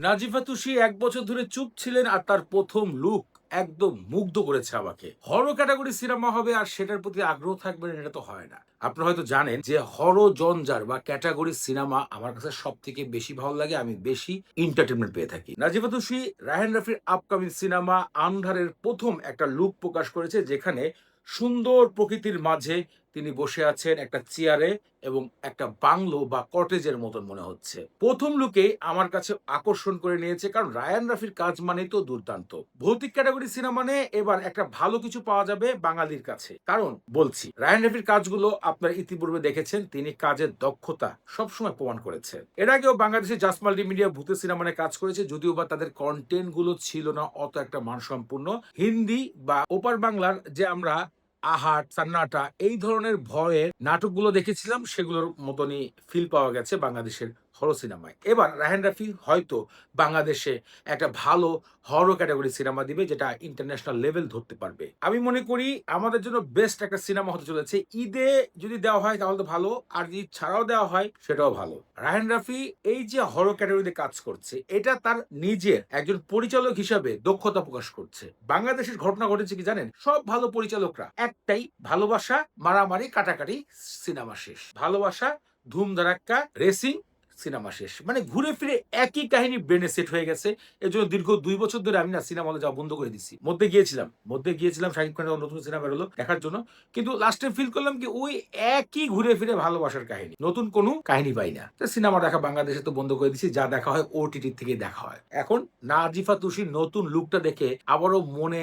নাজিফা তুষি ১ বছর ধরে চুপ ছিলেন আর তার ১ম লুক একদম মুগ্ধ করেছে আমাকে। হরর ক্যাটেগরি সিনেমা হবে আর সেটার প্রতি আগ্রহ থাকবে না এটা তো হয় না। আপনারা হয়তো জানেন যে হরর জনজার বা ক্যাটেগরি সিনেমা আমার কাছে সবথেকে বেশি ভালো লাগে। আমি বেশি এন্টারটেইনমেন্ট পেয়ে থাকি। নাজিফা তুষি রায়হান রাফির আপকামিং সিনেমা আন্ধারের ১ম একটা লুক প্রকাশ করেছে যেখানে সুন্দর প্রকৃতির মাঝে তিনি বসে আছেন একটা চেয়ারে এবং একটা বাংলো বা কটেজের মতন মনে হচ্ছে। ১ম লুকে আমার কাছে আকর্ষণ করে নিয়েছে কারণ রায়ান রাফির কাজ মানেই তো দুর্দান্ত। ভৌতিক ক্যাটেগরি সিনেমা নিয়ে এবার একটা ভালো কিছু পাওয়া যাবে বাঙালির কাছে। কারণ বলছি, রায়ান রাফির কাজগুলো আপনারা ইতিপূর্বে দেখেছেন, তিনি কাজের দক্ষতা সবসময় প্রমাণ করেছে। এর আগেও বাংলাদেশে জাস্ট মাল্টিমিডিয়া ভূতের সিনেমা নিয়ে কাজ করেছে, যদিও বা তাদের কনটেন্ট গুলো ছিল না অত একটা মানসম্পন্ন। হিন্দি বা ওপার বাংলার যে আমরা আহাট, সান্নাটা এই ধরনের ভয়ের নাটকগুলো দেখেছিলাম সেগুলোর মতনই ফিল পাওয়া গেছে বাংলাদেশের হরর সিনেমায়। এবার রায়হান রাফি হয়তো বাংলাদেশে একটা ভালো হরর ক্যাটেগরি সিনেমা দিবে যেটা ইন্টারন্যাশনাল লেভেল ধরতে পারবে। আমি মনে করি আমাদের জন্য বেস্ট একটা সিনেমা হতে চলেছে। ঈদে যদি দেওয়া হয় তাহলে তো ভালো, আর যদি ছাড়াও দেওয়া হয় সেটাও ভালো। রায়হান রাফি এই যে হরর ক্যাটেগরিতে কাজ করছে এটা তার নিজের একজন পরিচালক হিসাবে দক্ষতা প্রকাশ করছে। বাংলাদেশের ঘটনা ঘটেছে কি জানেন? সব ভালো পরিচালকরা একটাই, ভালোবাসা, মারামারি, কাটাকাটি, সিনেমা শেষ। ভালোবাসা, ধুম ধাড়াক্কা, রেসিং, সিনেমা শেষ। মানে ঘুরে ফিরে একই কাহিনী ব্রেনে সেট হয়ে গেছে। এজন্য দীর্ঘ ২ বছর ধরে আমি না সিনেমা হলে যাওয়া বন্ধ করে দিছি। মধ্যে গিয়েছিলাম শাকিব খানের নতুন সিনেমা বের হলো দেখার জন্য। কিন্তু লাস্টে ফিল করলাম কি ওই একই ঘুরে ফিরে ভালোবাসার কাহিনী। নতুন কোনো কাহিনী পাই না। তো সিনেমা দেখা বাংলাদেশে তো বন্ধ করে দিছি। যা দেখা হয় ওটিটি থেকেই দেখা হয়। এখন নাজিফা তুষির নতুন লুকটা দেখে আবারও মনে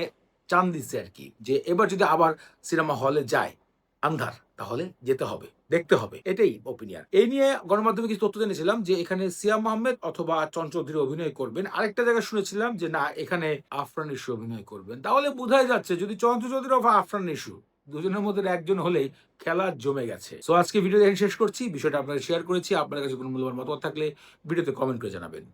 টান দিচ্ছে আরকি। যে এবার যদি আবার সিনেমা হলে যায় আন্ধার, তাহলে যেতে হবে, দেখতে হবে। এটাই ওপিনিয়ন। এই নিয়ে গণমাধ্যমে কিছু তথ্য জেনেছিলাম যে এখানে সিয়াম আহমেদ অথবা চঞ্চল চৌধুরী অভিনয় করবেন। আরেকটা জায়গায় শুনেছিলাম যে না, এখানে আফরান নিশো অভিনয় করবেন। তাহলে বোঝাই যাচ্ছে যদি চঞ্চল চৌধুরী অথবা আফরান নিশো দুজনের মধ্যে একজন হলেই খেলা জমে গেছে। সো আজকে ভিডিও এখানে শেষ করছি। বিষয়টা আপনাদের শেয়ার করেছি। আপনার কাছে কোনো মূল্যবান মতামত থাকলে ভিডিওতে কমেন্ট করে জানাবেন।